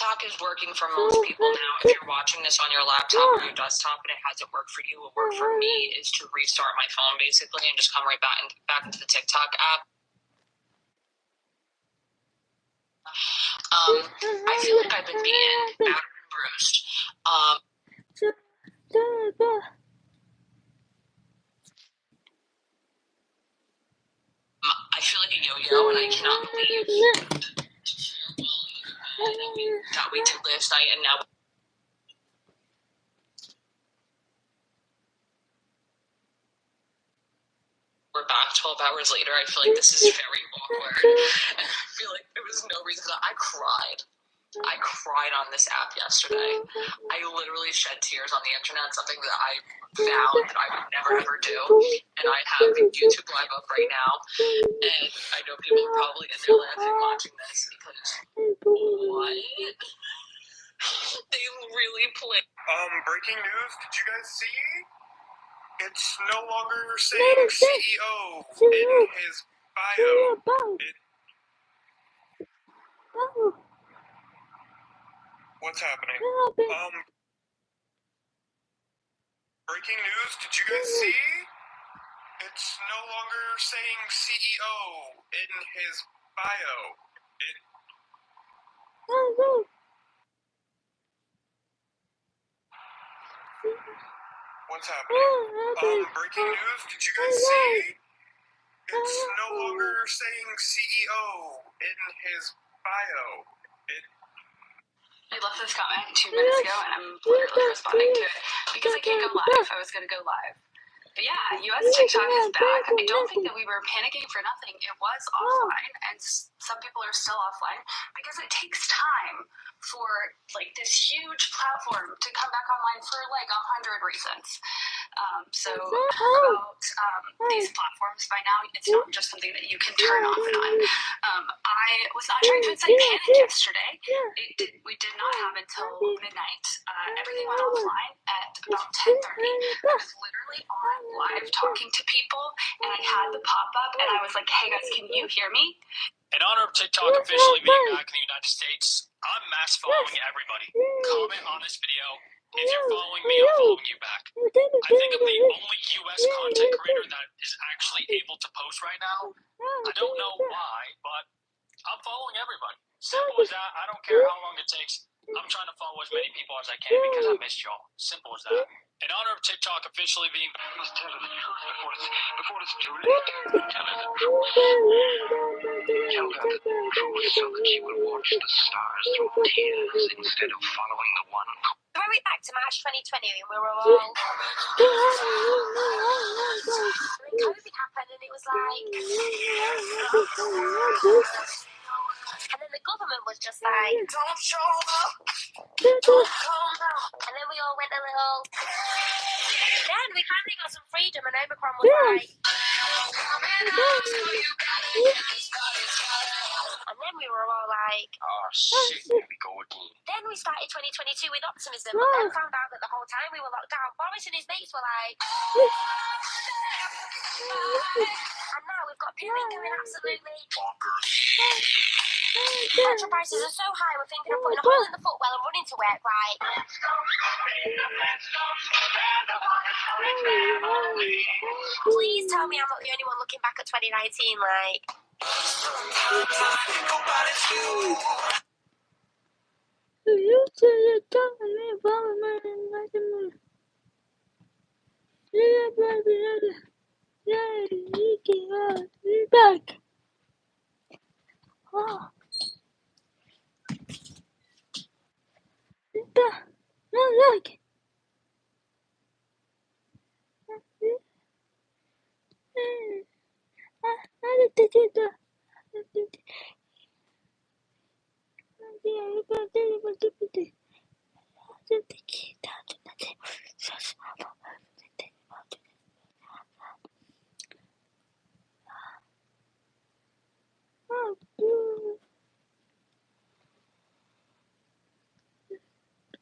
TikTok is working for most people now. If you're watching this on your laptop or your desktop and it hasn't worked for you, what worked for me is to restart my phone basically and just come right back into the TikTok app. I feel like I've been beaten, battered, and bruised. I feel like a yo-yo, and I cannot believe that we did last night, and now we're back 12 hours later. I feel like this is very awkward, and I feel like there was no reason. I cried on this app yesterday. I literally shed tears on the internet, something that I found that I would never ever do. And I have YouTube Live up right now, and I know people are probably in there laughing watching this because what? They really play. Breaking news, did you guys see? It's no longer saying CEO in his bio. What's happening? Breaking news, did you guys see? It's no longer saying CEO in his bio. What's happening? Breaking news, did you guys see? It's no longer saying CEO in his bio. I left this comment 2 minutes ago, and I'm literally responding to it because I can't go live. I was going to go live. But yeah, US TikTok is back. I don't think that we were panicking for nothing. It was offline, and some people are still offline because it takes time for like this huge platform to come back online for like 100 reasons. So about these platforms by now, it's not just something that you can turn off and on. I was not trying to incite panic yesterday. We did not have until midnight. Everything went offline at about 10:30. I was literally on live talking to people, and I had the pop-up, and I was like, hey guys, can you hear me? In honor of TikTok officially being back in the United States, I'm mass following everybody. Comment on this video. If you're following me, I'm following you back. I think I'm the only US content creator that is actually able to post right now. I don't know why, but I'm following everybody. Simple as that. I don't care how long it takes. I'm trying to follow as many people as I can because I missed y'all. Simple as that. In honor of TikTok officially being back, must tell her the truth before it's too late. Tell her the truth. Tell her the truth so that she will watch the stars through tears instead of following the one. Throw it back to March 2020 and we were all... And then COVID happened and it was like... And then the government was just like... Don't show up! Don't calm down! And then we all went a little... Then we finally got some freedom and Omicron was like... And then we were all like... Oh shit, here we go again. Then we started 2022 with optimism, but then found out that the whole time we were locked down, Boris and his mates were like... And now we've got people going absolutely... Petrol prices are so high, we're thinking of putting a hole in the footwell and running to work, like... Please tell me I'm not the only one looking back at 2019, like... Back. Oh. No, look.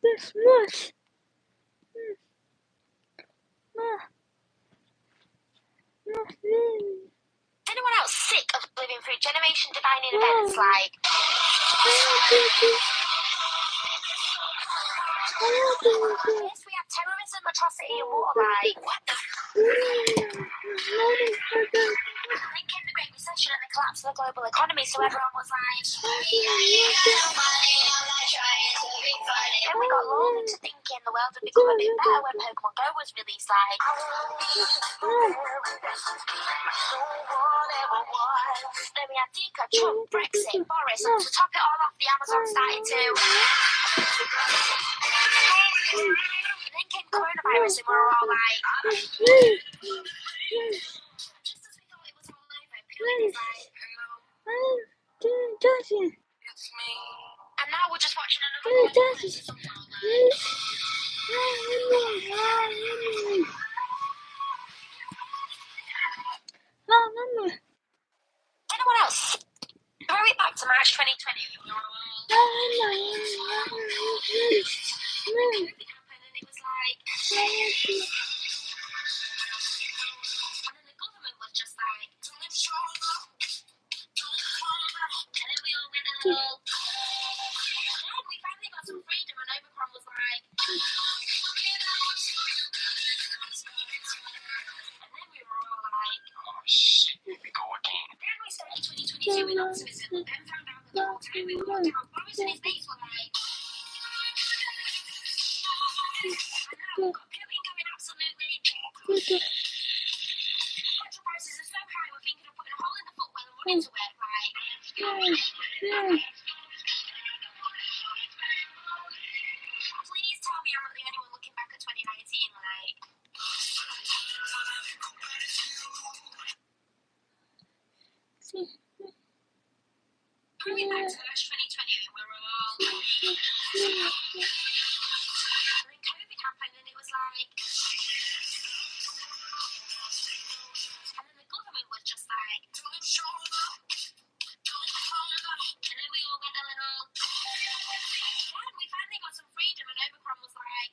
This much. Anyone else sick of living through generation defining events like... Yes, we have terrorism, atrocity, and war. Like, what the? Then came the Great Recession and the collapse of the global economy, so everyone was like, then we got lulled into thinking the world would become a bit better when Pokemon Go was released. Like, then we had Zika, Trump, Brexit, Boris, and to top it all off, the Amazon started to. And then came coronavirus, and we were all like, just as we thought it was all over, Putin is like, It's me. and now we're just watching another crisis unfold. Anyone else? Throw it back to March 2020. We were all. COVID happened, and it was like. And then the government was just like. And then we all went a little. Yeah, we finally got some freedom, and Omicron was like. And then we were all like. Oh shit, here we go again. Then we started 2022 with optimism, then found out that the whole time we were locked down, Boris and his mates were like. And now we've got Putin going absolutely. Petrol prices are so high, we're thinking of putting a hole in the footwell and running to work. Like. Please tell me I'm not the only one looking back at 2019, like. Going back to March 2020, and we were all. And then COVID happened, and it was like. And then the government was just like. And then we all went a little. Yeah, we finally got some freedom, and Omicron was like.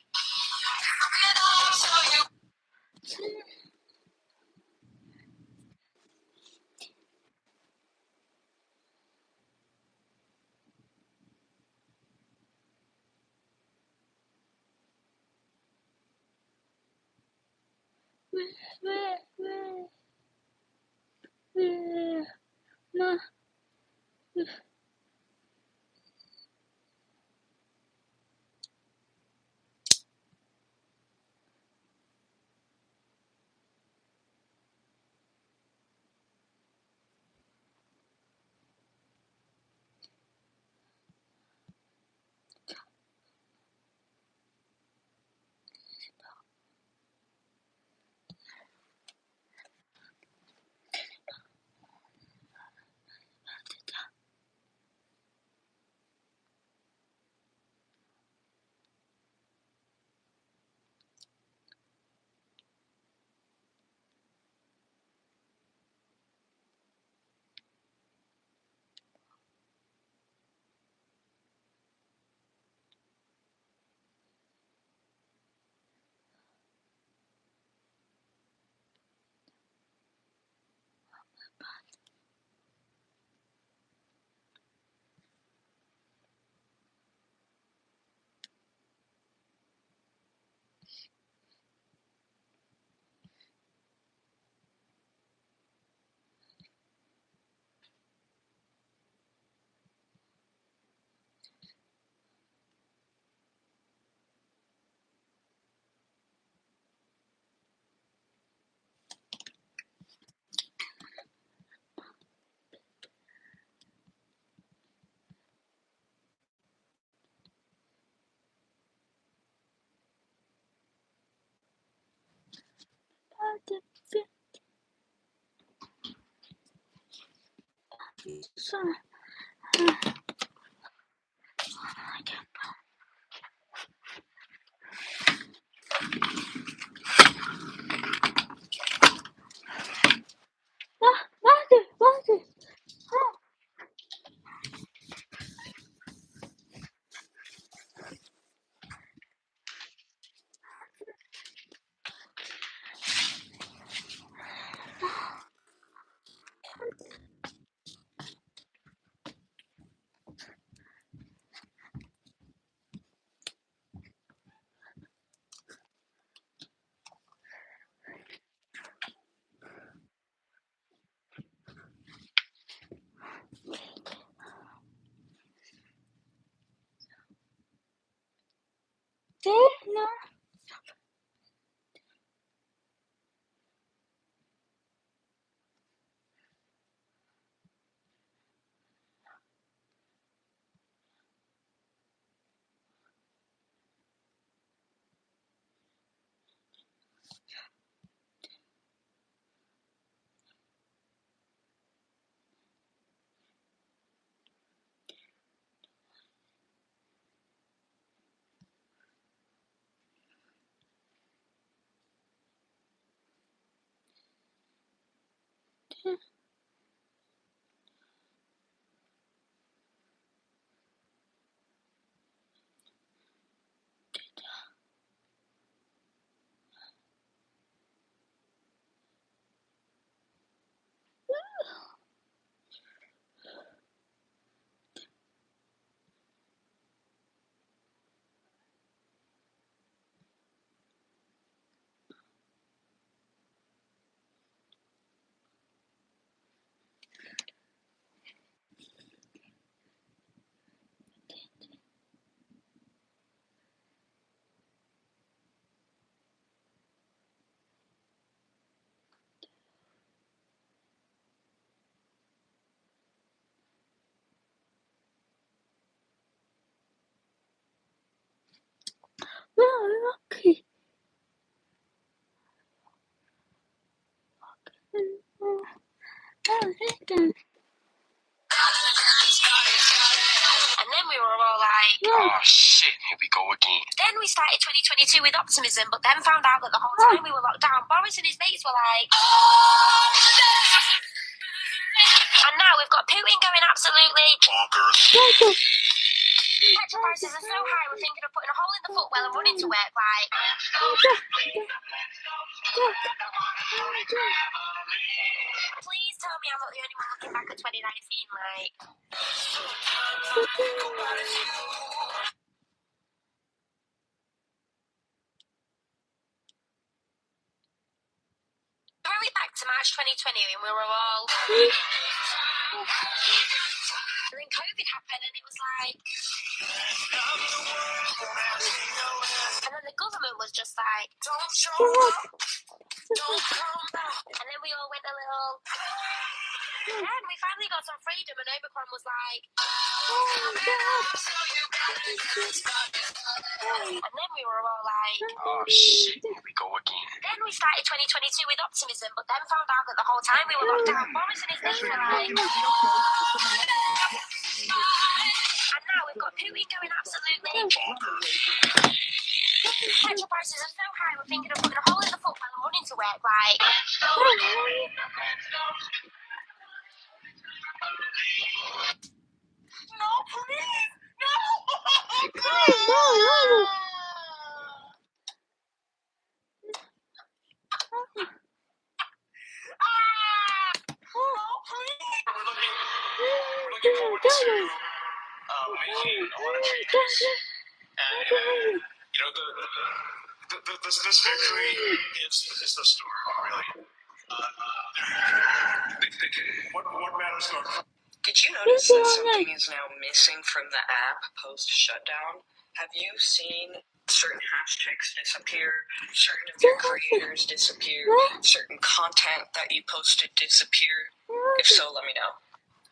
No. Oh, lucky. Oh, again. And then we were all like, Oh shit, here we go again. then we started 2022 with optimism, but then found out that the whole time we were locked down, Boris and his mates were like, and now we've got Putin going absolutely. Bonkers. Petrol prices are so high, we're thinking of putting a hole in the footwell and running to work like. Please tell me I'm not the only one looking back at 2019 like. Hurry back to March 2020 and we were all. And then COVID happened and it was like. And then the government was just like, don't show up, don't come back. And then we all went a little. Then we finally got some freedom and Omicron was like. And then we were all like. Oh shit, here we go again. Then we started 2022 with optimism, but then found out that the whole time we were locked down, Boris and his mates were like. And now we've got Putin going absolutely. Petrol prices are so high, we're thinking of putting a hole in the footwell and running to work like. No, please! No! We're looking forward to making a lot of changes, and you know this victory is the story, really. What matters most? Did you notice that something is now missing from the app post shutdown? Have you seen certain hashtags disappear, certain of your creators disappear, certain content that you posted disappear? If so, let me know.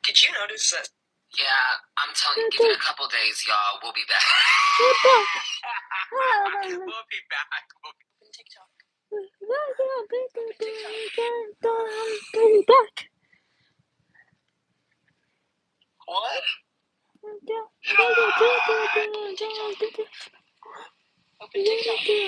Did you notice that? Yeah, I'm telling you, give it a couple days, y'all. We'll be back. We'll be back. TikTok. Back. What? Open TikTok.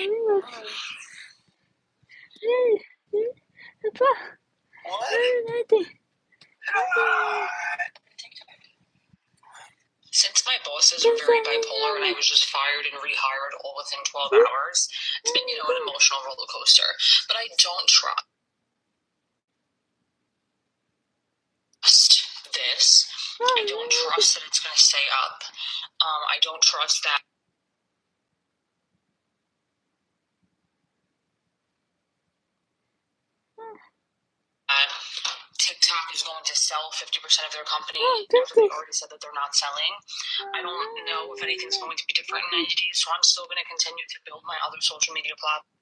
Since my bosses are very bipolar and I was just fired and rehired all within 12 hours, it's been, an emotional roller coaster. But I don't trust this. I don't trust that it's going to stay up. I don't trust that. TikTok TikTok is going to sell 50% of their company after they already said that they're not selling. I don't know if anything's going to be different in 90 days, so I'm still going to continue to build my other social media platforms.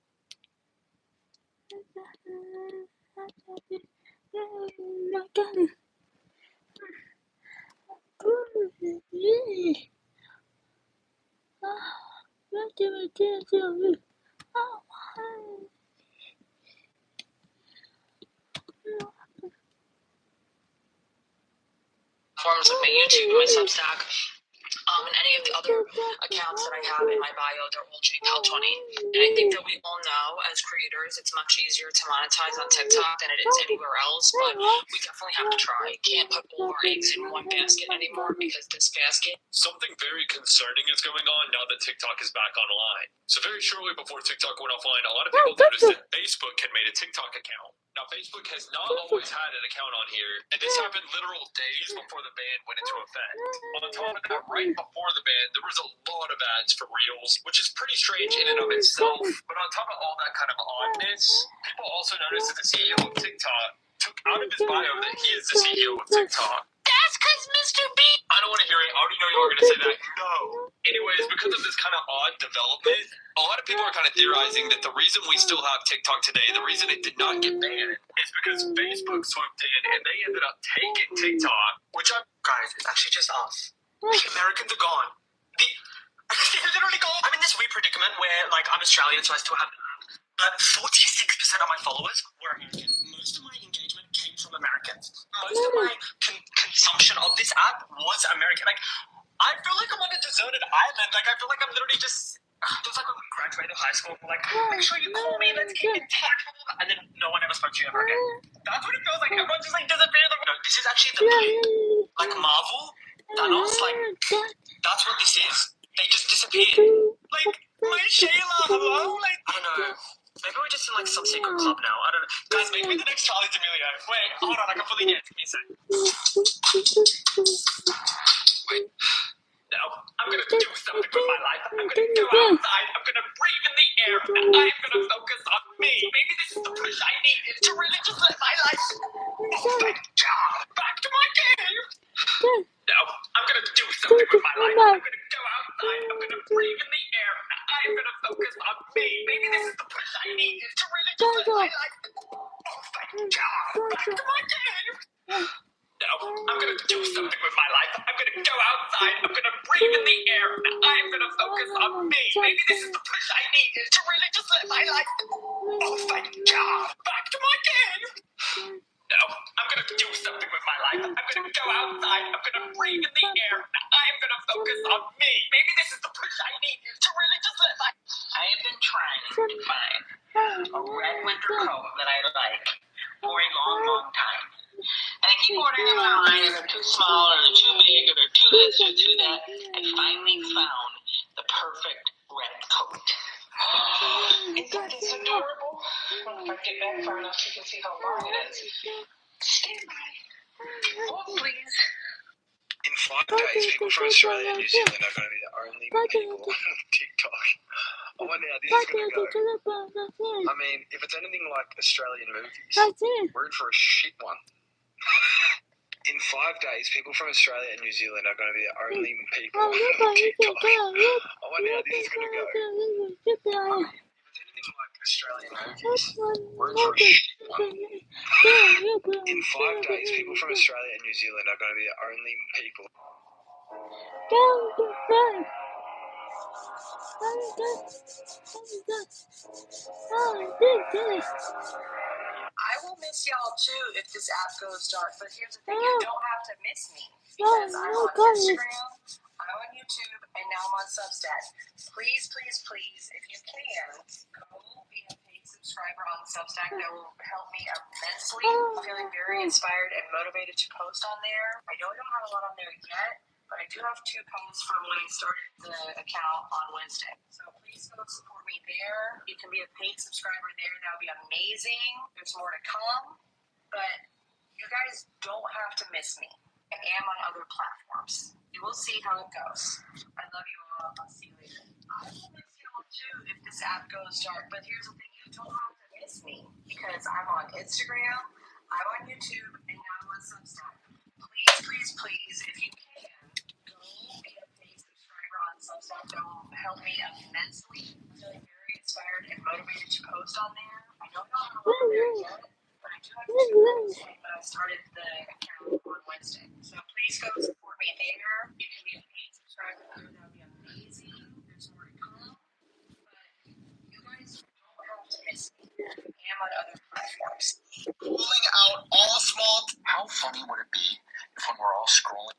Forms like my YouTube, my Substack, and any of the other accounts that I have in my bio, they're all JPal20. And I think that we all know as creators, it's much easier to monetize on TikTok than it is anywhere else, but we definitely have to try. Can't put all of our eggs in one basket anymore because this basket. Something very concerning is going on now that TikTok is back online. So very shortly before TikTok went offline, a lot of people noticed that Facebook had made a TikTok account. Now, Facebook has not always had an account on here, and this happened literal days before the ban went into effect. On top of that, right before the ban, there was a lot of ads for Reels, which is pretty strange in and of itself. But on top of all that kind of oddness, people also noticed that the CEO of TikTok took out of his bio that he is the CEO of TikTok. That's because Mr. Beat. I don't want to hear it. I already know you were going to say that. No. Anyways, because of this kind of odd development, a lot of people are kind of theorizing that the reason we still have TikTok today, the reason it did not get banned, is because Facebook swooped in and they ended up taking TikTok, which guys, it's actually just us. The Americans are gone. They're literally gone. I'm in this weird predicament where, like, I'm Australian, so I still have an app, but 46% of my followers were American. Most of my engagement came from Americans. Most of my consumption of this app was American. Like, I feel like I'm on a deserted island. Like, I feel like I'm literally just. It was like when we graduated high school, we're like, make sure you call me, let's keep in touch. And then no one ever spoke to you ever again. That's what it feels like. Everyone just like disappeared. No, this is actually the blip. Like Marvel, Thanos, like, that's what this is. They just disappeared. Like, my Shayla, hello? Like, I don't know. Maybe we're just in like some secret club now. I don't know. Guys, make me the next Charlie D'Amelio. Wait, hold on, I can fully get it. Give me a sec. Wait. No, I'm gonna do something with my life. I'm gonna go outside. I'm gonna breathe in the air. And I'm gonna focus on me. Maybe this is the push I needed to really just live my life. Oh, thank God. Back to my cave. No, I'm gonna do something with my life. I'm gonna go outside. I'm gonna breathe in the air. And I'm gonna focus on me. Maybe this is the push I needed to really just live my life. Oh, thank God. Back to my cave. No, I'm gonna do something with my life. I'm gonna go outside. I'm gonna breathe in the air. And I'm gonna focus on me. Maybe this is the push I needed to really just live my life. Oh, thank God. Back to my cave. No, I'm gonna do something with my life. I'm gonna go outside. I'm gonna breathe in the air. And I'm gonna focus on me. Maybe this is the push I needed to really just live my life. I have been trying to find a red winter coat that I like for a long, long time. And I keep ordering them online, and they're too small, or they're too big, or they're too this, or too that. I finally found the perfect red coat. Isn't this adorable? Well, if I get back far enough, you can see how long it is. Stand by. Hold, please. In 5 days, people from Australia and New Zealand are going to be the only people on TikTok. I wonder how this is going to go. I mean, if it's anything like Australian movies, we're in for a shit one. In 5 days, people from Australia and New Zealand are going to be the only people on TikTok. I wonder how this is going to go. I mean, if it's anything like Australian movies, we're in for a shit one. In 5 days, people from Australia and New Zealand are going to be the only people. I will miss y'all too if this app goes dark, but here's the thing, you don't have to miss me because I'm on Instagram, I'm on YouTube, and now I'm on Substack. Please, please, please, if you can, go be a paid subscriber on Substack. That will help me immensely. I'm feeling very inspired and motivated to post on there. I know I don't have a lot on there yet, but I do have 2 posts from when I started the account on Wednesday. So please go support me there. You can be a paid subscriber there. That would be amazing. There's more to come. But you guys don't have to miss me. I am on other platforms. You will see how it goes. I love you all. I'll see you later. I will miss you all too if this app goes dark. But here's the thing. You don't have to miss me because I'm on Instagram, I'm on YouTube, and now on Substack. Please, if you can, go be a paid subscriber on Substack. That will help me immensely. I'm feeling very inspired and motivated to post on there. I don't know how to run there yet, but I do have to website, but I started the account on Wednesday. So please go support me there. You can be a paid subscriber there. That would be amazing. There's more to come. But you guys don't have to miss me. I am on other platforms. Pulling out all small. How funny would it be if when we're all scrolling?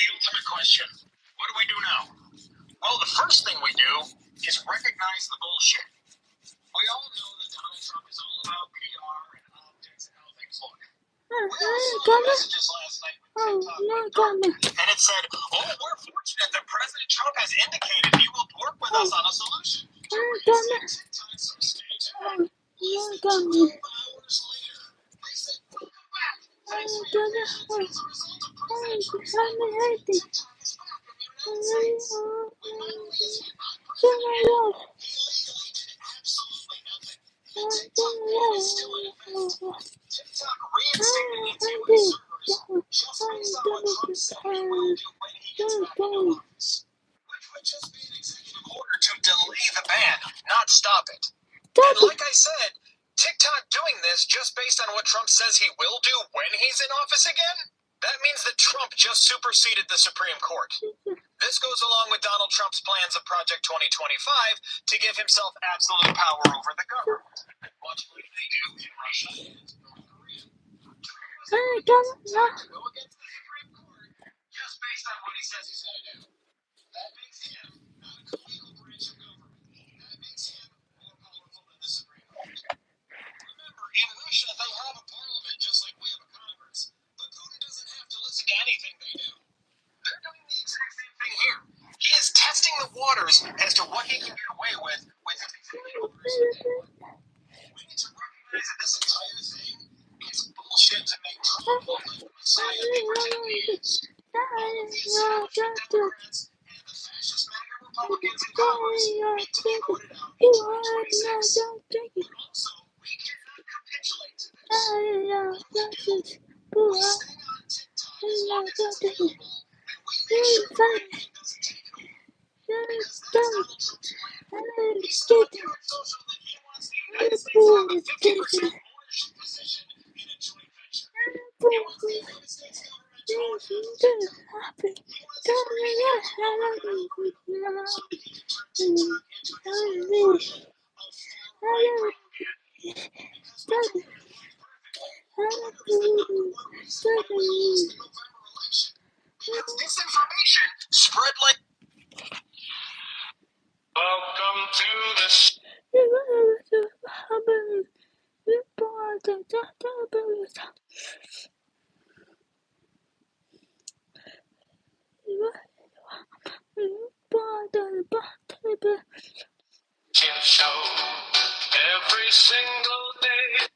The ultimate question. What do we do now? Well, the first thing we do is recognize the bullshit. We all know that Donald Trump is all about PR and optics and how things look. We all saw the messages last night with TikTok and it said, we're fortunate that President Trump has indicated he will work with us on a solution to TikTok, so stay tuned. Less than 12 hours later, they said, welcome back. Thanks for your patience. As a result of President Trump's efforts, TikTok is back in the United States. We not only is he not president, he legally did absolutely nothing. And TikTok ban is still in effect. TikTok reinstated its US servers just based on what Trump said he will do when he gets back into office. Which would just be an executive order to delay the ban, not stop it. And like I said, TikTok doing this just based on what Trump says he will do when he's in office again? That means that Trump just superseded the Supreme Court. This goes along with Donald Trump's plans of Project 2025 to give himself absolute power over the government, much like they do in Russia and North Korea. Trump was able to go against the Supreme Court just based on what he says he's going to do. That makes him not a co-equal branch of government. That makes him more powerful than the Supreme Court. Remember, in Russia, they have a parliament just like we have a Congress, but Putin doesn't have to listen to anything they do. They're doing the exact same thing here. He is testing the waters as to what he can get away with his executive orders. We need to recognize that this entire thing is bullshit to make Trump look like the Messiah they pretend he is. All of the establishment Democrats and the fascist MAGA Republicans in Congress need to be voted out in 2026. But also, we cannot capitulate to this. What we do, we stay on TikTok as long as it's available, and we make sure the right wing doesn't take it over. Because that's Donald Trump's plan. He's so on social that he wants the United States to have a 50% ownership position in a joint venture. He wants the United States government to own half of TikTok. He wants to create a global algorithm so that he can turn TikTok into his own version of far-right propaganda. Because when Trump worked perfectly, Twitter is the #1 reason why we lost the November election. Because disinformation spread like. Welcome to the. Show every single day.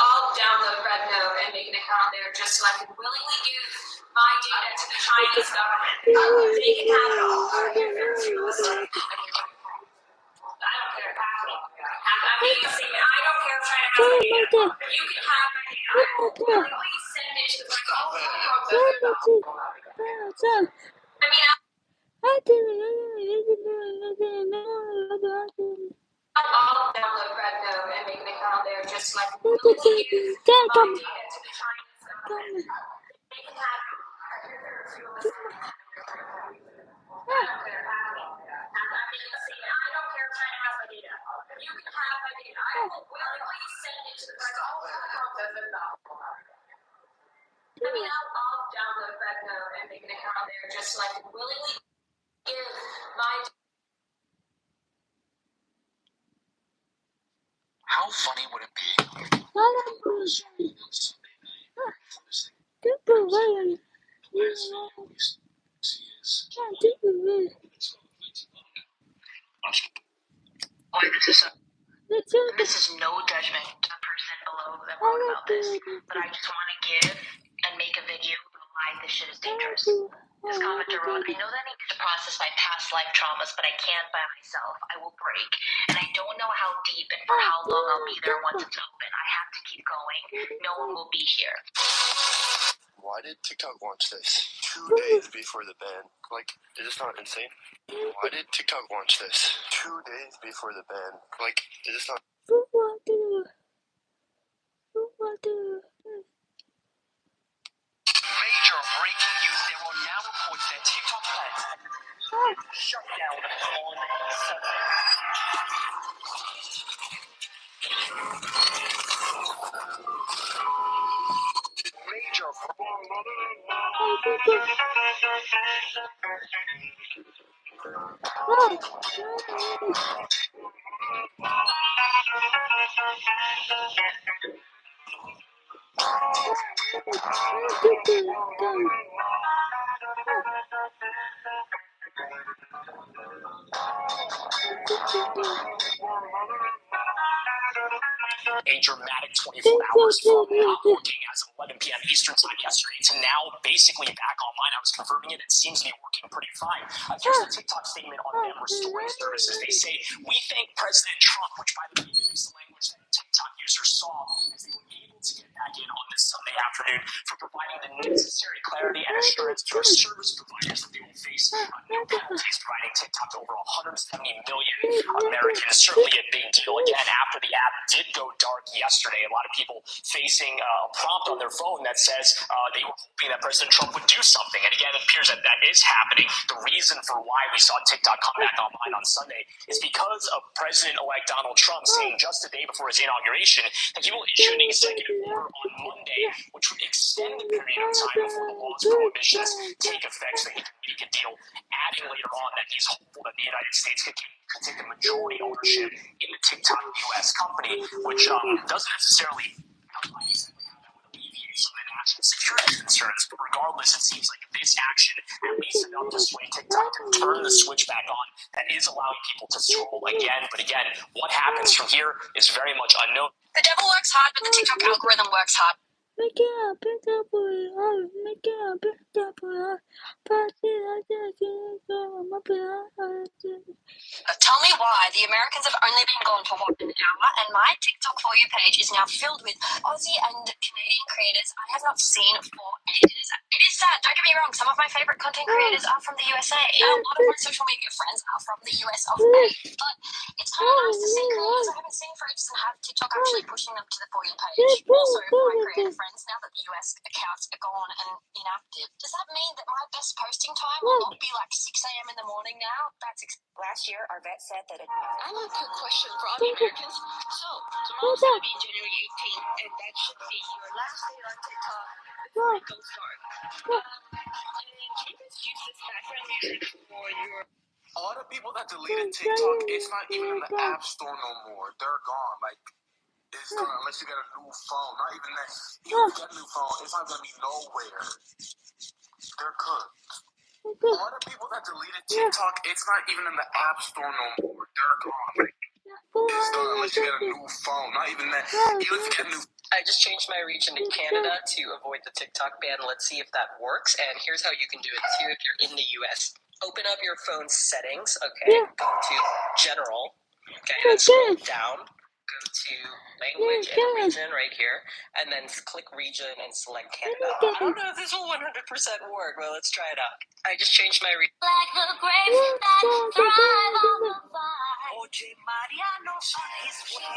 I'll download RedNote and make an account there just so I can willingly give my data to the Chinese government. They can have it all. I don't care. I don't care if China has my data. You can have my data. Please send it to the I'll download Rednote and make an account there just like willingly give my data to the Chinese government. They can have I don't care. I don't care if China has my data. You can have my data. I will willingly send it to the I'll download Rednote and make an account there just like willingly give my How funny would it be? This is no judgment to the person below that wrote about this, but I just want to give and make a video about why this shit is dangerous. This commenter wrote, I know that I need to process my past life traumas, but I can't by myself. I will break. And I don't know how deep and for how long I'll be there once it's open. I have to keep going. No one will be here. Why did TikTok launch this 2 days before the ban? Like, is this not insane? Why did TikTok launch this 2 days before the ban? Like, is this not... Major breaking news. There are now reports that TikTok plans shut down on Sunday. Major. A dramatic 24 hours from working as of 11 p.m. Eastern time yesterday to now basically back online. I was confirming it. It seems to be working pretty fine. Here's the TikTok statement on them restoring services. They say, we thank President Trump, which by the way mimics the language that TikTok users saw as they were able to get back in on this Sunday afternoon, for providing the necessary clarity and assurance to our service providers that they will face new penalties, providing TikTok to over 170 million Americans. Certainly a big deal. Again, after the app did go dark yesterday, a lot of people facing a prompt on their phone that says they were hoping that President Trump would do something. And again, it appears that that is happening. The reason for why we saw TikTok come back online on Sunday is because of President-elect Donald Trump saying just the day before his inauguration that he will issue an executive order on Monday, which would extend the period of time before the law's prohibitions take effect so that he can make a deal, adding later on that he's hopeful that the United States could take a majority ownership in the TikTok U.S. company, which doesn't necessarily outline exactly how that would alleviate some of the national security concerns. But regardless, it seems like this action, at least enough to sway TikTok to turn the switch back on, that is allowing people to scroll again. But again, what happens from here is very much unknown. The devil works hard, but the TikTok algorithm works hard. Tell me why the Americans have only been gone for what, an hour, and my TikTok For You page is now filled with Aussie and Canadian creators I have not seen for ages. It is sad, don't get me wrong, some of my favourite content creators are from the USA. A lot of my social media friends are from the US of A, but it's kind of nice to see creators I haven't seen for ages and have TikTok actually pushing them to the For You page. Also, my creator friends, now that the US accounts are gone and inactive, does that mean that my best posting time will not be like 6 a.m. in the morning now? Last year, our vet said that I have a quick question for all the Americans. So, tomorrow's going to be January 18th, and that should be your last day on TikTok before it goes dark. And can you guys use this background music for your... All the people that deleted TikTok, it's not even in the App Store no more. They're gone. Like, it's gone unless you get a new phone. Not even that. Even if you get a new phone, it's not going to be nowhere. They're cooked. All the people that deleted TikTok, it's not even in the App Store no more. They're gone. Like, it's done unless you get a new phone. Not even that. Even if you get a new... I just changed my region to Canada to avoid the TikTok ban. Let's see if that works. And here's how you can do it too if you're in the US. Open up your phone's settings, okay? Go to General, okay? And scroll down. go to language and region right here, and then click region and select Canada. I don't know if this will 100% work, but let's try it out. I just changed my region. Like the grapes that thrive on the vine. Oye, Mariano's on his way.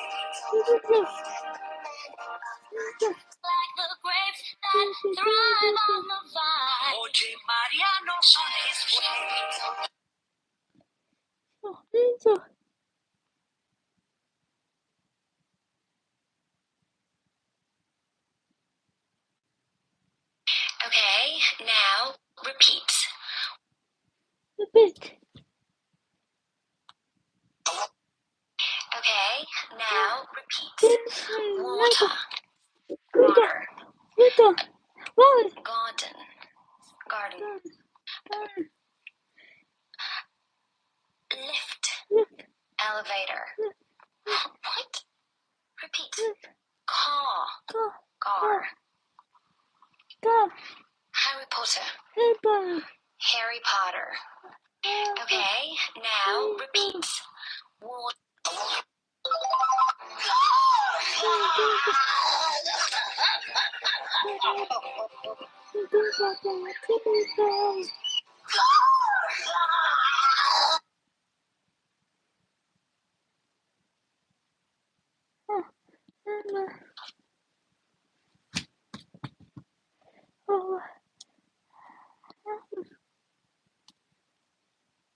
Like the grapes that thrive on the vine. Oye, Mariano's on his way. Okay, now repeat. Okay, now repeat. Water. Garden. Lift. Elevator. What? Repeat. Car. Harry Potter. Harry Potter. Okay, now repeat. Water.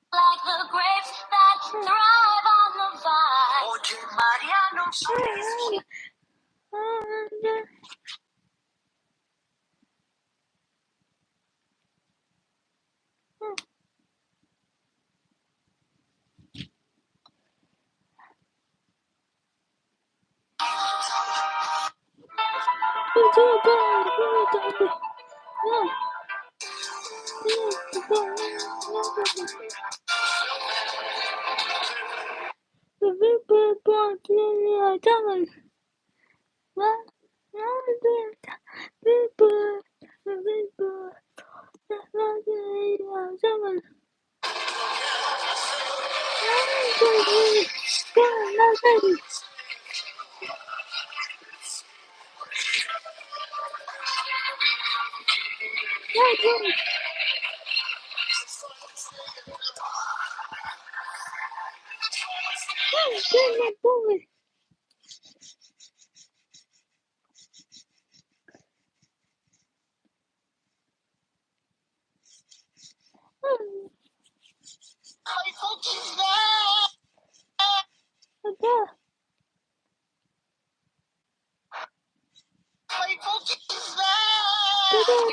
Like the grapes that thrive on the vine. Oye, Mariano's on his way.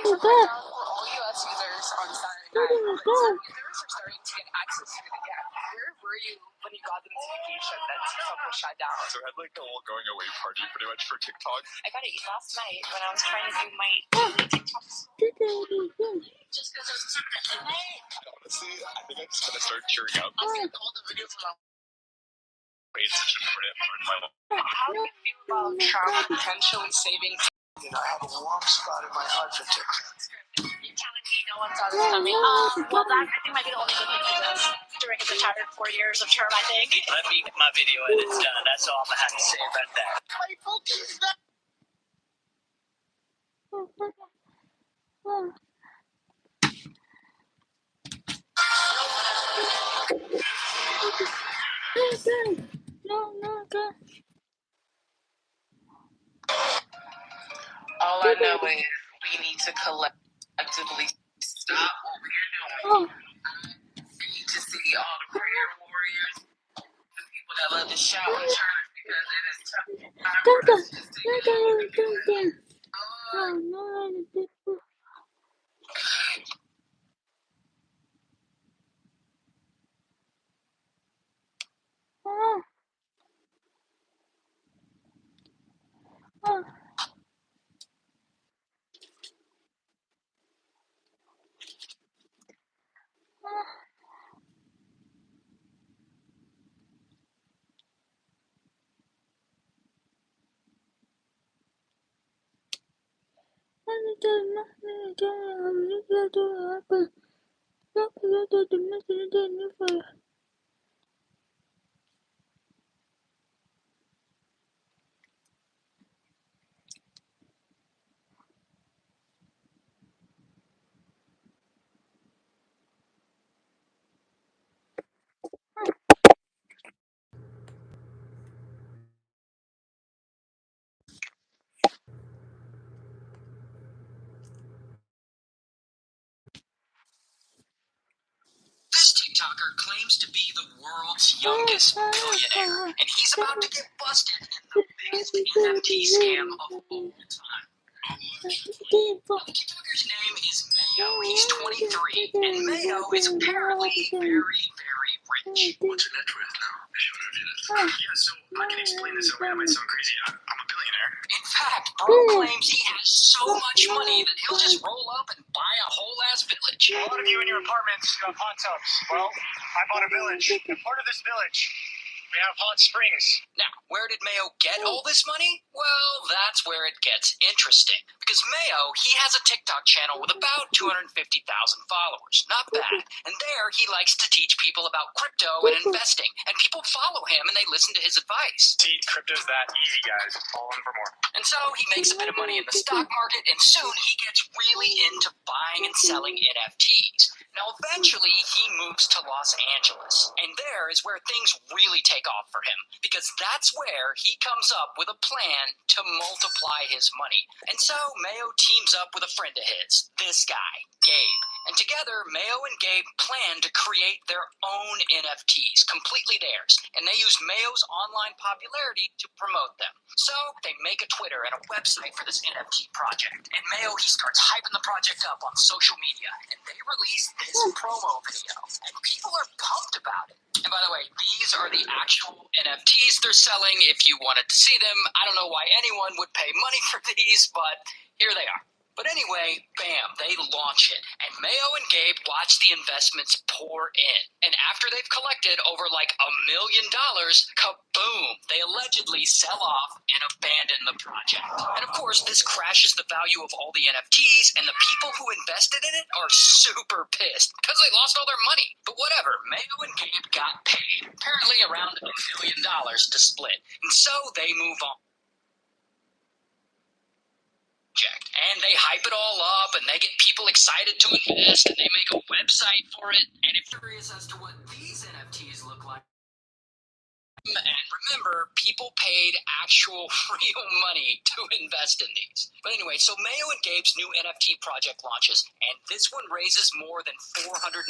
For all US users on Saturday night, some users are starting to get access to it again. Where were you when you got the notification that TikTok was shut down? So I had like a little going away party pretty much for TikTok. I got it last night when I was trying to do my daily TikToks. Just because there's something at midnight. Honestly, I think I'm just gonna start cheering up. I'm gonna call the video from our It's such an important part of my life. How do you feel about Trump potentially saving? You know, I have a warm spot in my heart for TikTok. You're telling me no one saw this coming? Well, that I think might be the only good thing he does during his entire 4 years of term. I think. Let me get my video edits done. That's all I'm gonna have to say about that. All I know is we need to collectively stop what we're doing. We need to see all the prayer warriors, the people that love to shout in church because it is tough time for us just to TikToker claims to be the world's youngest billionaire, and he's about to get busted in the biggest NFT scam of all time. The TikToker's name is Mayo. He's 23, and Mayo is apparently very, very rich. What's your net worth now? Yeah, so I can explain this in a way that might sound crazy. I'm a billionaire. In fact, bro claims he has so much money that he'll just roll up and buy a whole ass village. A lot of you in your apartments have hot tubs. Well, I bought a village. And part of this village, we have hot springs. Now, where did Mayo get all this money? Well, that's where it gets interesting. Because Mayo, he has a TikTok channel with about 250,000 followers. Not bad. And there, he likes to teach people about crypto and investing. And people follow him and they listen to his advice. See, crypto's that easy, guys. Follow him for more. And so he makes a bit of money in the stock market, and soon he gets really into buying and selling NFTs. Now, eventually, he moves to Los Angeles, and there is where things really take off for him, because that's where he comes up with a plan to multiply his money. And so Mayo teams up with a friend of his, this guy, Gabe. And together, Mayo and Gabe plan to create their own NFTs, completely theirs. And they use Mayo's online popularity to promote them. So they make a Twitter and a website for this NFT project. And Mayo, he starts hyping the project up on social media. And they release this promo video. And people are pumped about it. And by the way, these are the actual NFTs they're selling. If you wanted to see them, I don't know why anyone would pay money for these, but here they are. But anyway, bam, they launch it. And Mayo and Gabe watch the investments pour in. And after they've collected over like $1 million, kaboom, they allegedly sell off and abandon the project. And of course, this crashes the value of all the NFTs, and the people who invested in it are super pissed because they lost all their money. But whatever, Mayo and Gabe got paid, apparently around $1 million to split. And so they move on. And they hype it all up, and they get people excited to invest, and they make a website for it. And if you're curious as to what these NFTs look like, and remember, people paid actual real money to invest in these. But anyway, so Mayo and Gabe's new NFT project launches, and this one raises more than $420,000.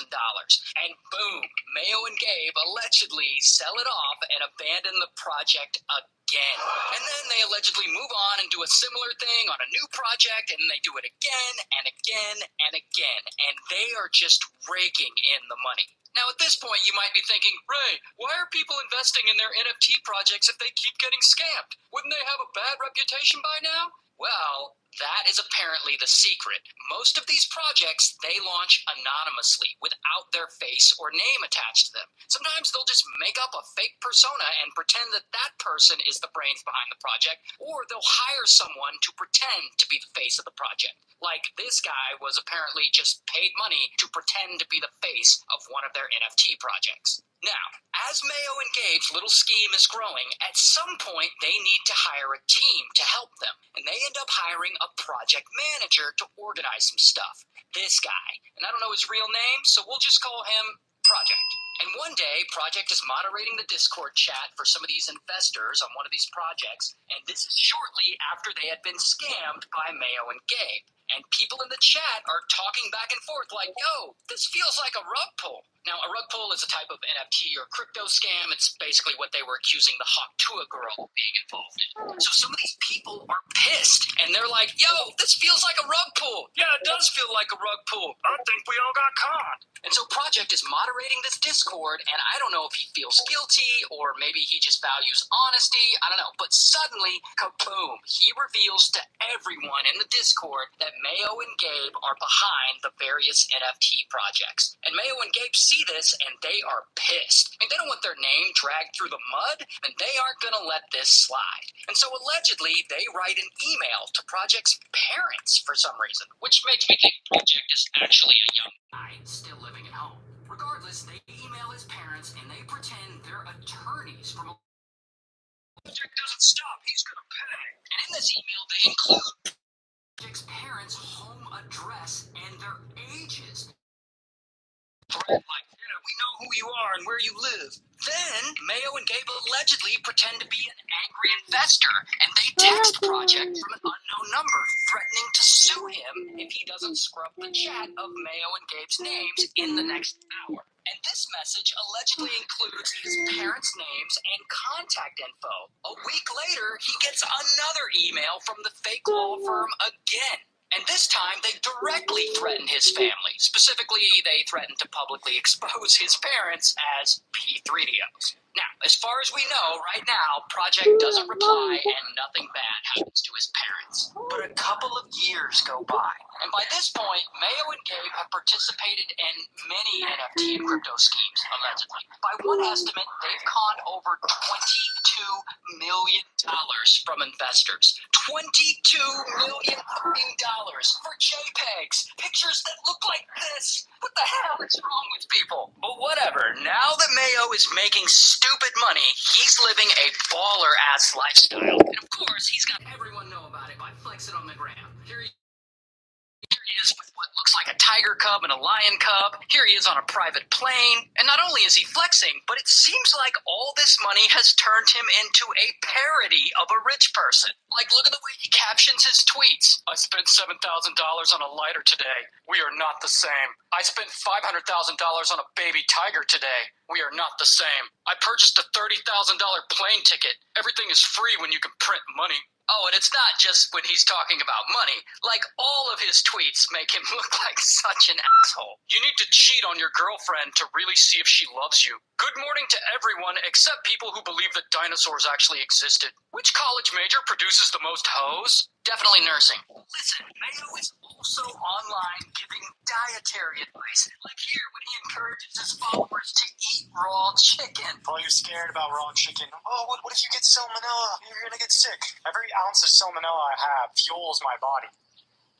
And boom, Mayo and Gabe allegedly sell it off and abandon the project again. And then they allegedly move on and do a similar thing on a new project, and they do it again and again and again. And they are just raking in the money. Now, at this point, you might be thinking, Ray, why are people investing in their NFT projects if they keep getting scammed? Wouldn't they have a bad reputation by now? Well, that is apparently the secret. Most of these projects, they launch anonymously without their face or name attached to them. Sometimes they'll just make up a fake persona and pretend that that person is the brains behind the project, or they'll hire someone to pretend to be the face of the project. Like this guy was apparently just paid money to pretend to be the face of one of their NFT projects. Now, as Mayo and Gabe's little scheme is growing, at some point they need to hire a team to help them. And they end up hiring a project manager to organize some stuff. This guy. And I don't know his real name, so we'll just call him Project. And one day, Project is moderating the Discord chat for some of these investors on one of these projects. And this is shortly after they had been scammed by Mayo and Gabe. And people in the chat are talking back and forth like, yo, this feels like a rug pull. Now, a rug pull is a type of NFT or crypto scam. It's basically what they were accusing the Hawk Tuah girl of being involved in. So some of these people are pissed, and they're like, yo, this feels like a rug pull. Yeah, it does feel like a rug pull. I think we all got caught. And so Project is moderating this Discord, and I don't know if he feels guilty or maybe he just values honesty. I don't know. But suddenly, kaboom, he reveals to everyone in the Discord that Mayo and Gabe are behind the various NFT projects. And Mayo and Gabe see this, and they are pissed. I mean, they don't want their name dragged through the mud, and they aren't going to let this slide. And so allegedly, they write an email to Project's parents for some reason, which makes me think Project is actually a young guy still living at home. Regardless, they email his parents, and they pretend they're attorneys from a Project doesn't stop, he's going to pay. And in this email, they include Project's parents' home address and their ages. Like, yeah, we know who you are and where you live. Then, Mayo and Gabe allegedly pretend to be an angry investor, and they text Project from an unknown number, threatening to sue him if he doesn't scrub the chat of Mayo and Gabe's names in the next hour. And this message allegedly includes his parents' names and contact info. A week later, he gets another email from the fake law firm again. And this time, they directly threatened his family. Specifically, they threatened to publicly expose his parents as P3DOs. Now, as far as we know, right now, Project doesn't reply and nothing bad happens to his parents. But a couple of years go by. And by this point, Mayo and Gabe have participated in many NFT and crypto schemes, allegedly. By one estimate, they've conned over $22 million from investors. $22 million for JPEGs, pictures that look like this. What the hell is wrong with people? But whatever, now that Mayo is making stupid money, he's living a baller-ass lifestyle. And of course, he's got everyone know about it by flexing on the gram. Here he is with what looks like a tiger cub and a lion cub. Here he is on a private plane. And not only is he flexing, but it seems like all this money has turned him into a parody of a rich person. Like, look at the way he captions his tweets. I spent $7,000 on a lighter today. We are not the same. I spent $500,000 on a baby tiger today. We are not the same. I purchased a $30,000 plane ticket. Everything is free when you can print money. Oh, and it's not just when he's talking about money. Like, all of his tweets make him look like such an asshole. You need to cheat on your girlfriend to really see if she loves you. Good morning to everyone except people who believe that dinosaurs actually existed. Which college major produces the most hoes? Definitely nursing. Listen, Mayo is also online giving dietary advice. Like here, when he encourages his followers to eat raw chicken. Oh, you're scared about raw chicken. Oh, what if you get salmonella? You're gonna get sick. Every ounce of salmonella I have fuels my body.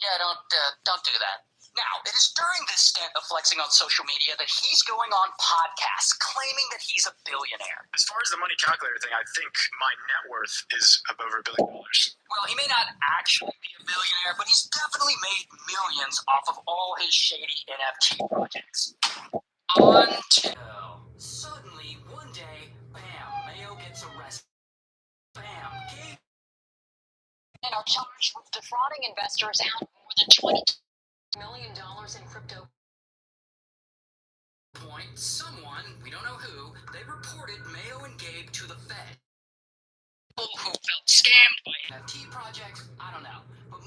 Yeah, don't do that. Now, it is during this stint of flexing on social media that he's going on podcasts claiming that he's a billionaire. As far as the money calculator thing, I think my net worth is above $1 billion. Well, he may not actually be a billionaire, but he's definitely made millions off of all his shady NFT projects. Until suddenly, one day, bam, Mayo gets arrested. Bam, Gabe And are charged with defrauding investors out of more than $22 million in crypto. Point, someone, we don't know who, they reported Mayo and Gabe to the Fed. People who felt scammed by NFT projects, I don't know. But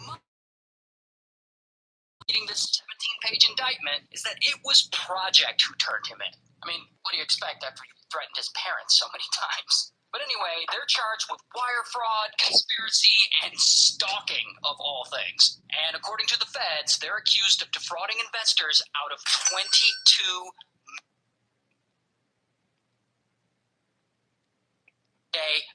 reading this 17-page indictment is that it was Project who turned him in. I mean, what do you expect after he threatened his parents so many times? But anyway, they're charged with wire fraud, conspiracy, and stalking of all things. And according to the feds, they're accused of defrauding investors out of $22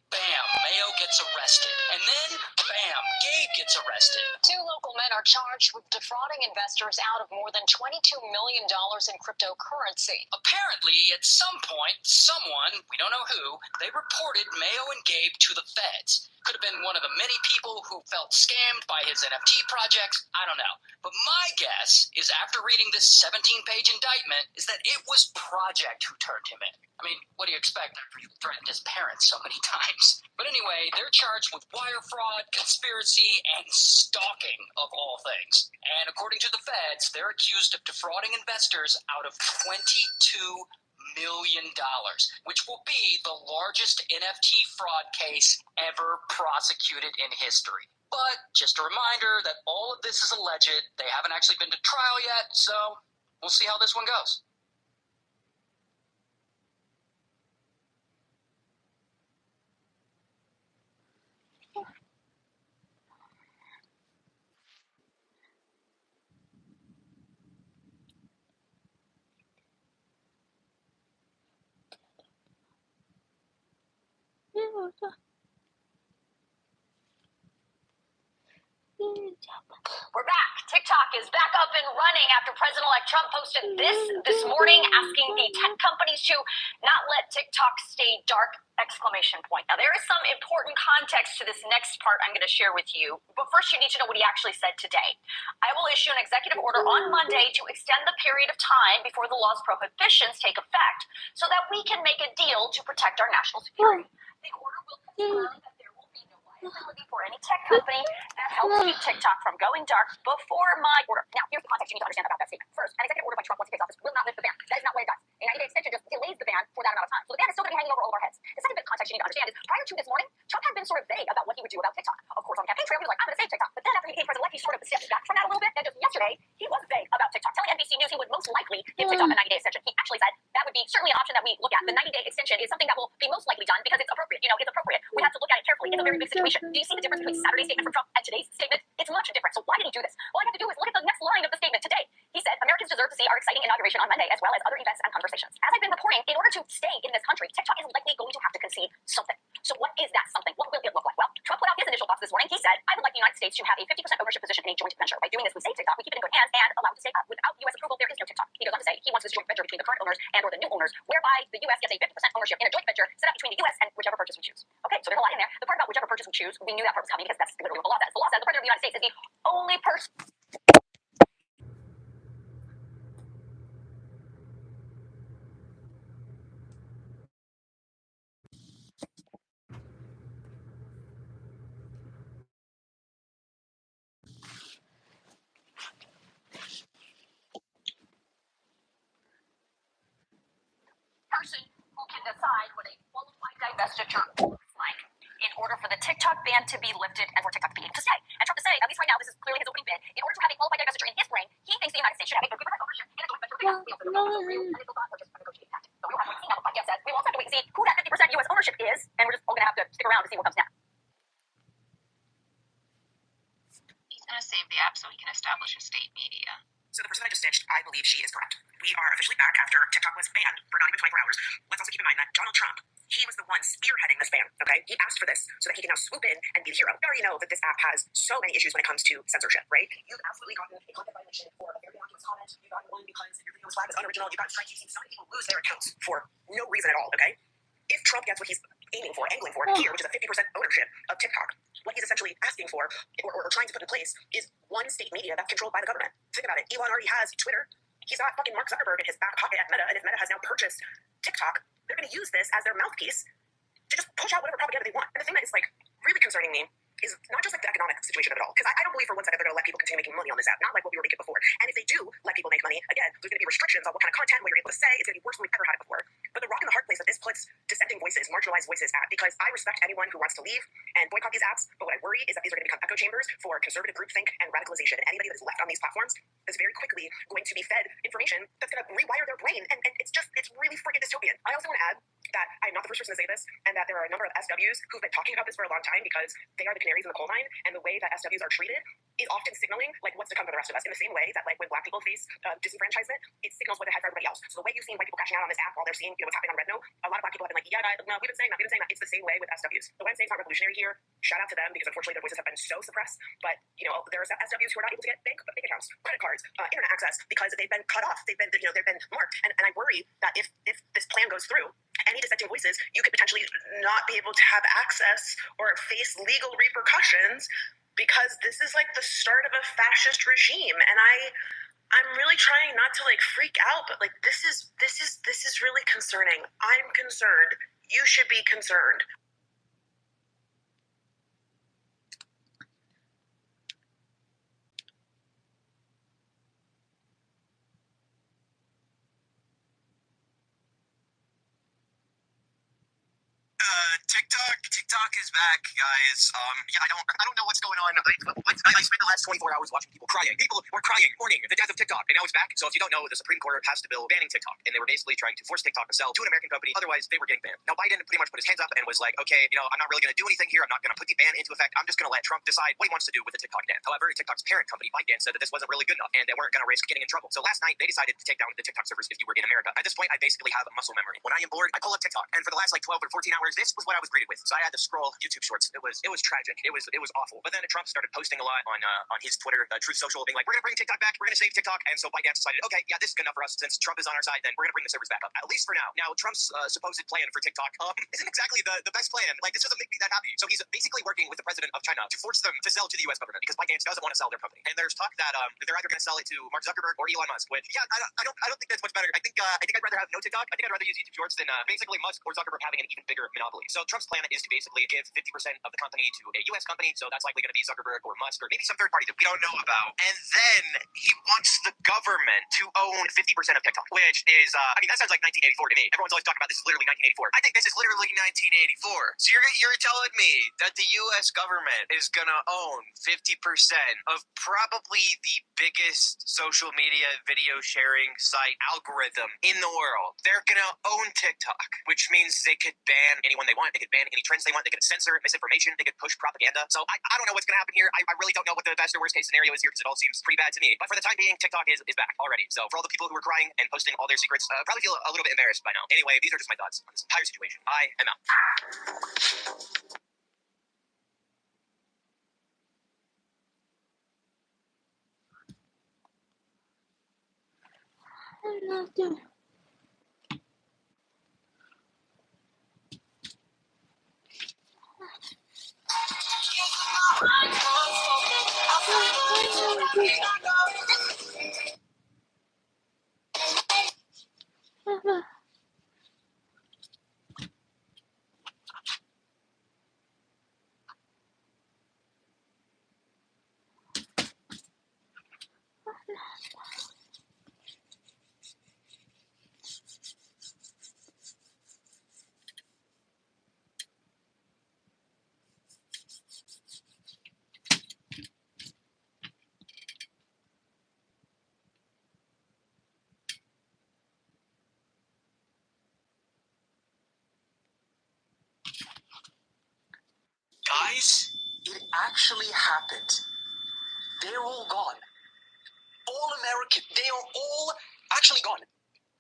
bam, Mayo gets arrested. And then, bam, Gabe gets arrested. Two local men are charged with defrauding investors out of more than $22 million in cryptocurrency. Apparently, at some point, someone, we don't know who, they reported Mayo and Gabe to the feds. Could have been one of the many people who felt scammed by his NFT projects. I don't know. But my guess is after reading this 17-page indictment is that it was Project who turned him in. I mean, what do you expect after he threatened his parents so many times? But anyway, they're charged with wire fraud, conspiracy, and stalking of all things. And according to the feds, they're accused of defrauding investors out of $22 million, which will be the largest NFT fraud case ever prosecuted in history. But just a reminder that all of this is alleged. They haven't actually been to trial yet, so we'll see how this one goes. We're back. TikTok is back up and running after President-elect Trump posted this morning asking the tech companies to not let TikTok stay dark Exclamation point. Now, there is some important context to this next part I'm going to share with you, but first you need to know what he actually said today. I will issue an executive order on Monday to extend the period of time before the law's prohibitions take effect so that we can make a deal to protect our national security. The order will confirm that there will be no liability for any tech company that helps keep TikTok from going dark before my order. Now, here's the context you need to understand about that statement. First, an executive order by Trump once he takes office will not lift the ban. That is not what it does. A 90-day extension just delays the ban for that amount of time. So the ban is still going to be hanging over all of our heads. The second bit of context you need to understand is prior to this morning, Trump had been sort of vague about what he would do about TikTok. Of course, on the campaign trail, he was like, I'm going to save TikTok. But then after he became president-elect, he sort of stepped back from that a little bit. And just yesterday, he was vague about TikTok, telling NBC News he would most likely give TikTok a 90-day extension. He actually said that would be certainly an option that we look at. The 90-day extension is something that will be most likely done because it's appropriate. You know, it's appropriate. We have to look at it carefully. It's a very big situation. Do you see the difference between Saturday's statement from Trump and today's statement? It's much different. So why did he do this? All I have to do is look at the next line of the statement today. He said, Americans deserve to see our exciting inauguration on Monday, as well as other events and conversations. As I've been reporting, in order to stay in this country, TikTok is likely going to have to concede something. So what is that something? What will it look like? Well, Trump put out his initial thoughts this morning. He said, I would like the United States to have a 50% ownership position in a joint venture. By doing this, we save TikTok, we keep it in good hands, and allow it to stay up. Without U.S. approval, there is no TikTok. He goes on to say he wants this joint venture between the current owners and or the new owners, whereby the U.S. gets a 50% ownership in a joint venture set up between the U.S. and whichever purchase we choose. Okay, so there's a lot in there. The part about whichever purchase we choose, we knew that part was coming because that's literally what the law says. The law says the president of the United States is the only person. Person who can decide what a qualified divestiture looks like in order for the TikTok ban to be lifted and for TikTok to be able to stay. And Trump is saying, at least right now, this is clearly his opening bid, in order to have a qualified divestiture in his brain, he thinks the United States should have a 50% ownership in a joint venture. We also don't know if it's real and it's not just a negotiating tactic. So we will have to wait and see now what Biden says. We will also have to wait and see who that 50% U.S. ownership is, and we're just all going to have to stick around to see what comes next. He's going to save the app so he can establish a state media. So the person I just stitched, I believe she is correct. We are officially back after TikTok was banned for not even 24 hours. Let's also keep in mind that Donald Trump, he was the one spearheading this ban, okay? He asked for this so that he can now swoop in and be the hero. We already know that this app has so many issues when it comes to censorship, right? You've absolutely gotten a content violation for a very innocuous comment. You've gotten one because your video was flagged as unoriginal. You've gotten strikes. You've seen so many people lose their accounts for no reason at all, okay? If Trump gets what he's aiming for, angling for here, which is a 50% ownership of TikTok, what he's essentially asking for or trying to put in place is one state media that's controlled by the government. Think about it. Elon already has Twitter. He's got fucking Mark Zuckerberg in his back pocket at Meta, and if Meta has now purchased TikTok, they're going to use this as their mouthpiece to just push out whatever propaganda they want. And the thing that is like really concerning me is not just like the economic situation of it all, because I don't believe for one second they're going to let people continue making money on this app, not like what we were making before. And if they do let people make money, again, there's going to be restrictions on what kind of content, what you're able to say. It's going to be worse than we've ever had it before. But the rock and the hard place that this puts dissenting voices, marginalized voices at, because I respect anyone who wants to leave and boycott these apps, but what I worry is that these are going to become echo chambers for conservative groupthink and radicalization. And anybody that is left on these platforms is very quickly going to be fed information that's going to rewire their brain, and it's really freaking dystopian. I also want to add that I'm not the first person to say this, and that there are a number of SWs who've been talking about this for a long time because they are the canaries in the coal mine, and the way that SWs are treated is often signaling like what's to come for the rest of us. In the same way that like when black people face disenfranchisement, it signals what ahead for everybody else. So the way you've seen white people crashing out on this app while they're seeing what's happening on Red Note, a lot of black people have been like, yeah, no, we've been saying that. It's the same way with SWs. So when I'm saying it's not revolutionary here, shout out to them because unfortunately their voices have been so suppressed. But you know, there are SWs who are not able to get bank accounts, credit cards, internet access because they've been cut off. They've been marked. And I worry that if this plan goes through, any dissenting voices, you could potentially not be able to have access or face legal repercussions because this is like the start of a fascist regime. And I'm really trying not to like freak out, but like this is really concerning. I'm concerned. You should be concerned. TikTok is back, guys. Yeah, I don't know what's going on. I spent the last 24 hours watching people crying. People were crying, mourning the death of TikTok, and now it's back. So if you don't know, the Supreme Court passed a bill banning TikTok, and they were basically trying to force TikTok to sell to an American company. Otherwise, they were getting banned. Now Biden pretty much put his hands up and was like, okay, I'm not really going to do anything here. I'm not going to put the ban into effect. I'm just going to let Trump decide what he wants to do with the TikTok ban. However, TikTok's parent company, ByteDance, said that this wasn't really good enough, and they weren't going to risk getting in trouble. So last night, they decided to take down the TikTok servers if you were in America. At this point, I basically have muscle memory. When I am bored, I pull up TikTok, and for the last 12 or 14 hours, this was what I was greeted with. So I had to scroll YouTube Shorts. It was tragic. It was awful. But then Trump started posting a lot on his Twitter, Truth Social, being like, we're gonna bring TikTok back. We're gonna save TikTok. And so ByteDance decided, okay, yeah, this is good enough for us. Since Trump is on our side, then we're gonna bring the servers back up. At least for now. Now Trump's supposed plan for TikTok isn't exactly the best plan. Like, this doesn't make me that happy. So he's basically working with the president of China to force them to sell to the U.S. government because ByteDance doesn't want to sell their company. And there's talk that they're either going to sell it to Mark Zuckerberg or Elon Musk. Which, yeah, I don't think that's much better. I think I'd rather have no TikTok. I think I'd rather use YouTube Shorts than basically Musk or Zuckerberg having an even bigger monopoly. So Trump's plan is to basically give 50% of the company to a U.S. company. So that's likely going to be Zuckerberg or Musk or maybe some third party that we don't know about. And then he wants the government to own 50% of TikTok, which is that sounds like 1984 to me. Everyone's always talking about this is literally 1984. I think this is literally 1984. So you're telling me that the U.S. government is gonna own 50% of probably the biggest social media video sharing site algorithm in the world. They're gonna own TikTok, which means they could ban anyone they want. They could ban any trends they want. They could censor misinformation. They could push propaganda. So I don't know what's gonna happen here. I really don't know what the best or worst case scenario is here because it all seems pretty bad to me. But for the time being, TikTok is back already. So for all the people who are crying and posting all their secrets, probably feel a little bit embarrassed by now. Anyway, these are just my thoughts on this entire situation. I am out. Guys, it actually happened. They're all gone. All American. They are all actually gone.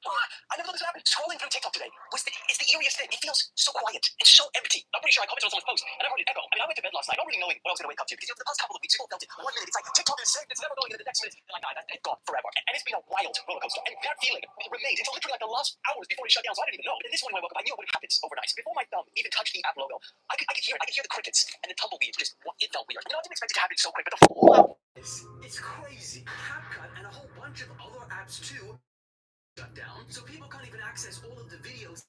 I never thought this would happen. Scrolling through TikTok today is the eeriest thing. It feels so quiet and so empty. I'm pretty sure I commented on someone's post and I heard it echo. I went to bed last night not really knowing what I was going to wake up to because the past couple of weeks, people felt it. 1 minute, it's like TikTok is safe, it's never going, and the next minute, they're like, it's gone forever. And it's been a wild roller coaster. And that feeling remained until literally like the last hours before it shut down. So I didn't even know. But in this morning when I woke up, I knew it would have happened overnight. Before my thumb even touched the app logo, I could hear it. I could hear the crickets and the tumbleweed. It felt weird. I didn't expect it to happen so quick, but the fallout. It's crazy. CapCut and a whole bunch of other apps too shut down, so people can't even access all of the videos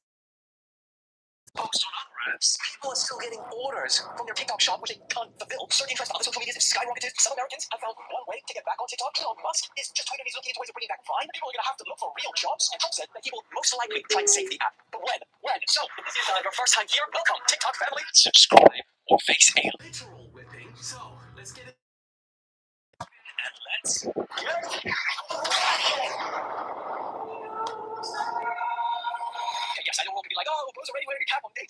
post on other apps. People are still getting orders from their TikTok shop, which they can't fulfill. Search interest on other social medias has skyrocketed. Some Americans have found one way to get back on TikTok. Elon Musk is just tweeting he's looking into ways of bringing back Vine. People are going to have to look for real jobs, and Trump said that he will most likely try and save the app. But when? So, if this is your first time here, welcome, TikTok family. Subscribe or face a literal whipping. So, let's get it. And let's get yes, I know we're all going to be like, oh, Bro's already wearing a cap on date.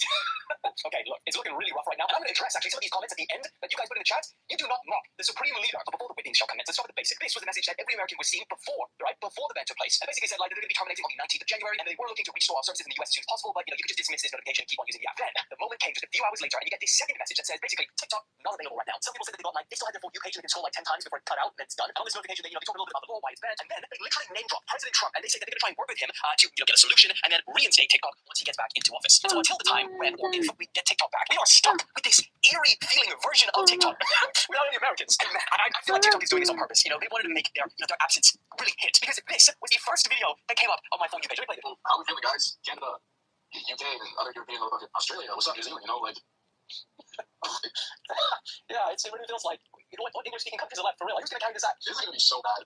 Okay, look, it's looking really rough right now. And I'm going to address actually some of these comments at the end that you guys put in the chat. You do not mock the supreme leader before the whipping shall commence. Let's start with the basic. This was the message that every American was seeing before the ban took place. And basically said, like, they're going to be terminating on the 19th of January, and they were looking to restore our services in the US as soon as possible, but, you could just dismiss this notification and keep on using the app. Then, the moment came just a few hours later, and you get this second message that says, basically, TikTok, not available right now. Some people said that they got, like, they still had their For You page, and they can scroll, like, 10 times before it cut out, and it's done. And on this notification, they talk a little bit about the law, why it's banned, and then they literally name drop President Trump, and they say that they're going to try and work with him to, get a solution, and then reinstate TikTok once he gets back into office. And so until the time when, or if we get TikTok back, we are stuck with this eerie feeling version of TikTok without any Americans. And I feel like TikTok is doing this on purpose. They wanted to make their absence really hit because this was the first video that came up on my For You page. Let me play it. How we feeling, guys? Canada, UK, and other European, Australia. What's up, New Zealand? Yeah, it really feels like, what English-speaking countries are left for real? Who's going to carry this out? This is going to be so bad.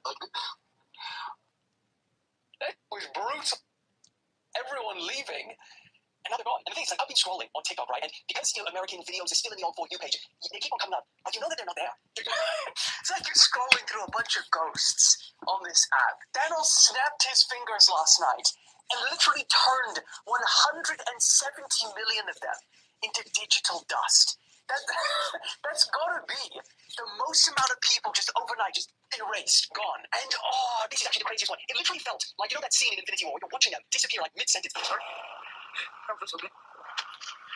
It was brutal. Everyone leaving. And now they're gone. And the thing is, like, I've been scrolling on TikTok, right? And because American videos are still in the old For You page, they keep on coming up. But you know that they're not there. It's like you're scrolling through a bunch of ghosts on this app. Thanos snapped his fingers last night and literally turned 170 million of them into digital dust. That's gotta be the most amount of people just overnight, just erased, gone. And this is actually the craziest one. It literally felt like, that scene in Infinity War where you're watching them disappear like mid-sentence.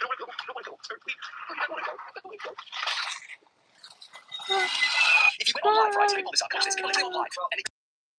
don't want to go. I don't want to go. I don't want to go. I don't want to go. If you went on live, right, so let me pull this up. Watch this. If you want to go live, and